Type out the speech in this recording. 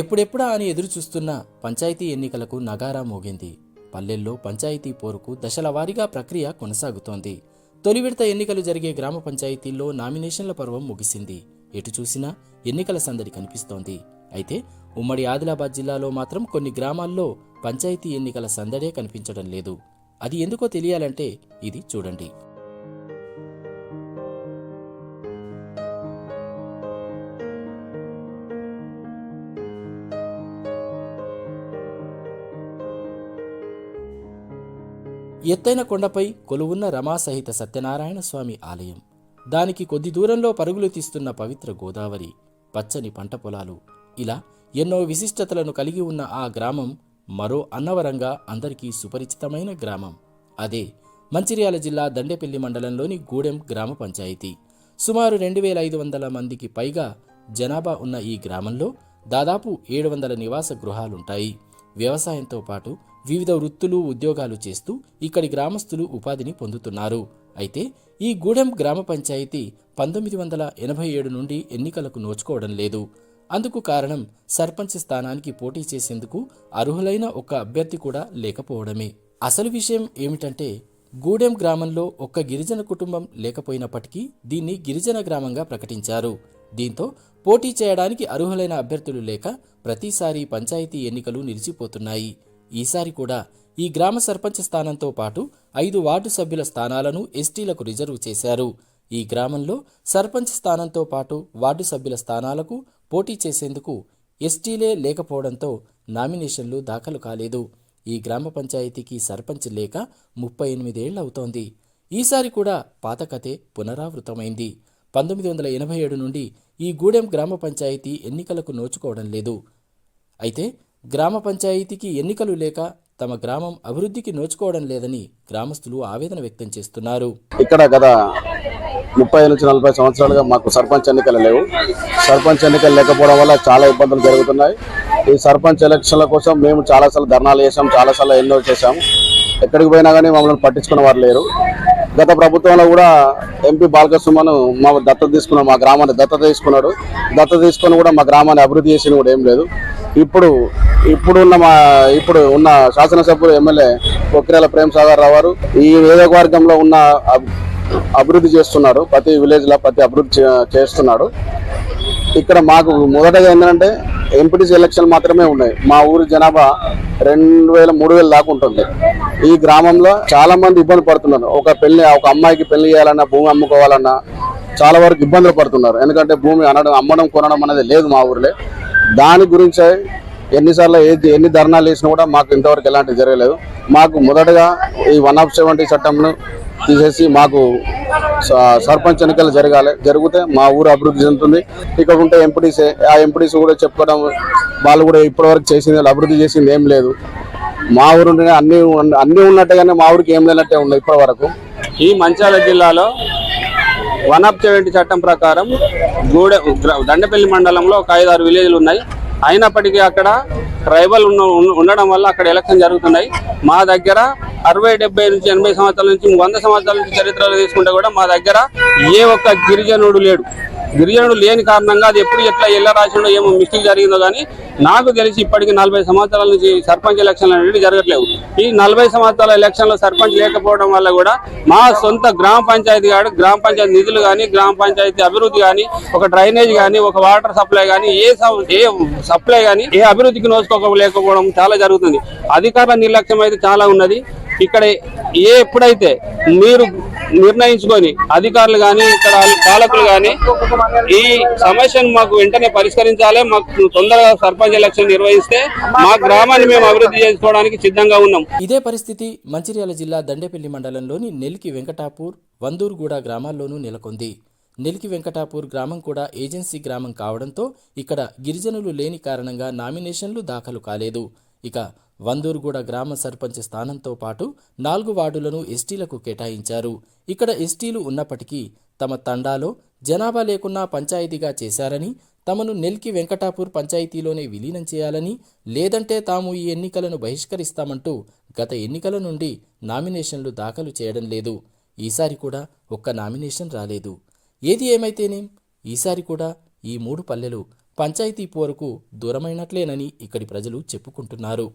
ఎప్పుడెప్పుడా అని ఎదురుచూస్తున్న పంచాయతీ ఎన్నికలకు నగారా మోగింది. పల్లెల్లో పంచాయతీ పోరుకు దశల వారీగా ప్రక్రియ కొనసాగుతోంది. తొలి విడత ఎన్నికలు జరిగే గ్రామ పంచాయతీల్లో నామినేషన్ల పర్వం ముగిసింది. ఎటు చూసినా ఎన్నికల సందడి కనిపిస్తోంది. అయితే ఉమ్మడి ఆదిలాబాద్ జిల్లాలో మాత్రం కొన్ని గ్రామాల్లో పంచాయతీ ఎన్నికల సందడే కనిపించడం లేదు. అది ఎందుకో తెలియాలంటే ఇది చూడండి. ఎత్తైన కొండపై కొలువున్న రమాసహిత సత్యనారాయణ స్వామి ఆలయం, దానికి కొద్ది దూరంలో పరుగులు తీస్తున్న పవిత్ర గోదావరి, పచ్చని పంట పొలాలు, ఇలా ఎన్నో విశిష్టతలను కలిగి ఉన్న ఆ గ్రామం మరో అన్నవరంగా అందరికీ సుపరిచితమైన గ్రామం. అదే మంచిర్యాల జిల్లా దండేపల్లి మండలంలోని గూడెం గ్రామ పంచాయతీ. సుమారు 2500 మందికి పైగా జనాభా ఉన్న ఈ గ్రామంలో దాదాపు 700 నివాస గృహాలుంటాయి. వ్యవసాయంతో పాటు వివిధ వృత్తులు, ఉద్యోగాలు చేస్తూ ఇక్కడి గ్రామస్తులు ఉపాధిని పొందుతున్నారు. అయితే ఈ గూడెం గ్రామ పంచాయతీ 1987 నుండి ఎన్నికలకు నోచుకోవడం లేదు. అందుకు కారణం సర్పంచ్ స్థానానికి పోటీ చేసేందుకు అర్హులైన ఒక్క అభ్యర్థి కూడా లేకపోవడమే. అసలు విషయం ఏమిటంటే, గూడెం గ్రామంలో ఒక్క గిరిజన కుటుంబం లేకపోయినప్పటికీ దీన్ని గిరిజన గ్రామంగా ప్రకటించారు. దీంతో పోటీ చేయడానికి అర్హులైన అభ్యర్థులు లేక ప్రతిసారి పంచాయతీ ఎన్నికలు నిలిచిపోతున్నాయి. ఈసారి కూడా ఈ గ్రామ సర్పంచ్ స్థానంతో పాటు 5 వార్డు సభ్యుల స్థానాలను ఎస్టీలకు రిజర్వ్ చేశారు. ఈ గ్రామంలో సర్పంచ్ స్థానంతో పాటు వార్డు సభ్యుల స్థానాలకు పోటీ చేసేందుకు ఎస్టీలే లేకపోవడంతో నామినేషన్లు దాఖలు కాలేదు. ఈ గ్రామ పంచాయతీకి సర్పంచ్ లేక 38 ఏళ్లవుతోంది. ఈసారి కూడా పాత కథే పునరావృతమైంది. 1987 నుండి ఈ గూడెం గ్రామ పంచాయతీ ఎన్నికలకు నోచుకోవడం లేదు. అయితే గ్రామ పంచాయతీకి ఎన్నికలు లేక తమ గ్రామం అభివృద్ధికి నోచుకోవడం లేదని గ్రామస్తులు ఆవేదన వ్యక్తం చేస్తున్నారు. ఇక్కడ గత 30 నుంచి 40 సంవత్సరాలుగా మాకు సర్పంచ్ ఎన్నికలు లేవు. సర్పంచ్ ఎన్నికలు లేకపోవడం వల్ల చాలా ఇబ్బందులు జరుగుతున్నాయి. ఈ సర్పంచ్ ఎలక్షన్ల కోసం మేము చాలాసార్లు ధర్నాలు చేసాం, చాలాసార్లు ఎన్నో చేశాము. ఎక్కడికి పోయినా కానీ మమ్మల్ని పట్టించుకున్న వారు లేరు. గత ప్రభుత్వంలో కూడా ఎంపీ బాలకృష్ణను మా దత్తత తీసుకున్నాడు, మా గ్రామాన్ని దత్తత తీసుకున్నాడు. దత్తత తీసుకొని కూడా మా గ్రామాన్ని అభివృద్ధి చేసిన కూడా ఏం లేదు. ఇప్పుడు ఉన్న శాసనసభ్యులు ఎమ్మెల్యే కొక్కిరాల ప్రేమసాగర్ రావు గారు ఈ నియోజకవర్గంలో ఉన్న అభివృద్ధి చేస్తున్నారు. ప్రతి విలేజ్ లో ప్రతి అభివృద్ధి చేస్తున్నాడు. ఇక్కడ మాకు మొదటగా ఏంటంటే ఎంపీటీసీ ఎలక్షన్ మాత్రమే ఉన్నాయి. మా ఊరి జనాభా 2000-3000 దాకా ఉంటుంది. ఈ గ్రామంలో చాలా మంది ఇబ్బంది పడుతున్నారు. ఒక అమ్మాయికి పెళ్లి చేయాలన్నా, భూమి అమ్ముకోవాలన్నా చాలా వరకు ఇబ్బందులు పడుతున్నారు. ఎందుకంటే భూమి అమ్మడం కొనడం అనేది లేదు మా ఊరిలో. దాని గురించి ఎన్నిసార్లు ఎన్ని ధర్నాలు వేసినా కూడా మాకు ఇంతవరకు ఎలాంటివి జరగలేదు. మాకు మొదటగా ఈ 170 చట్టంను తీసేసి మాకు సర్పంచ్ ఎన్నికలు జరిగితే మా ఊరు అభివృద్ధి చెందుతుంది. ఇక్కడ ఉంటే ఎంపీటీసీ కూడా చెప్పుకోవడం, వాళ్ళు కూడా ఇప్పటివరకు చేసింది, అభివృద్ధి చేసింది ఏం లేదు. మా ఊరు అన్ని ఉన్నట్టుగానే మా ఊరికి ఏం లేనట్టే ఉన్నాయి ఇప్పటి వరకు. ఈ మంచిర్యాల జిల్లాలో 170 చట్టం ప్రకారం దండపల్లి మండలంలో ఒక 5-6 విలేజ్లు ఉన్నాయి. అయినప్పటికీ అక్కడ ట్రైబల్ ఉండడం వల్ల అక్కడ ఎలక్షన్ జరుగుతున్నాయి. మా దగ్గర 60-70 నుంచి 80 సంవత్సరాల నుంచి 100 సంవత్సరాల నుంచి చరిత్రలు తీసుకుంటే కూడా మా దగ్గర ఏ ఒక్క గిరిజనుడు లేడు. గిరిజనుడు లేని కారణంగా అది ఎట్లా ఎల్ల రాసిండో ఏమో మిస్టేక్ జరిగిందో కానీ నాకు తెలిసి ఇప్పటికి 40 సంవత్సరాల నుంచి సర్పంచ్ ఎలక్షన్లు అనేవి జరగట్లేవు. ఈ 40 సంవత్సరాల ఎలక్షన్లో సర్పంచ్ లేకపోవడం వల్ల కూడా మా సొంత గ్రామ పంచాయతీ నిధులు కానీ, గ్రామ పంచాయతీ అభివృద్ధి కానీ, ఒక డ్రైనేజ్ కానీ, ఒక వాటర్ సప్లై కానీ, ఏ సప్లై కానీ ఏ అభివృద్ధికి నోచుకోలేకపోవడం చాలా జరుగుతుంది. అధికారుల నిర్లక్ష్యం అయితే చాలా ఉన్నది. ఇక్కడ ఎప్పుడైతే మీరు నిర్ణయించుకొని అధికారులు కానీ, ఇక్కడ పాలకులు కానీ ఈ సమస్యను మాకు వెంటనే పరిష్కరించాలి. మాకు తొందరగా సర్పంచ్ ఎలక్షన్ నిర్వహిస్తే మా గ్రామాన్ని మేము అభివృద్ధి చేసుకోవడానికి సిద్ధంగా ఉన్నాం. ఇదే పరిస్థితి మంచిర్యాల జిల్లా దండేపల్లి మండలంలోని నెల్కి వెంకటాపూర్, వందూరుగూడ గ్రామాల్లోనూ నెలకొంది. నెల్కి వెంకటాపూర్ గ్రామం కూడా ఏజెన్సీ గ్రామం కావడంతో ఇక్కడ గిరిజనులు లేని కారణంగా నామినేషన్లు దాఖలు కాలేదు. ఇక వందూరుగూడ గ్రామ సర్పంచ్ స్థానంతో పాటు 4 వార్డులను ఎస్టీలకు కేటాయించారు. ఇక్కడ ఎస్టీలు ఉన్నప్పటికీ తమ తండాలో జనాభా లేకున్నా పంచాయతీగా చేశారని, తమను నెల్కి వెంకటాపూర్ పంచాయతీలోనే విలీనం చేయాలని, లేదంటే తాము ఈ ఎన్నికలను బహిష్కరిస్తామంటూ గత ఎన్నికల నుండి నామినేషన్లు దాఖలు చేయడం లేదు. ఈసారి కూడా ఒక్క నామినేషన్ రాలేదు. ఏది ఏమైతేనేం ఈసారి కూడా ఈ 3 పల్లెలు పంచాయతీ పోరుకు దూరమైనట్లేనని ఇక్కడి ప్రజలు చెప్పుకుంటున్నారు.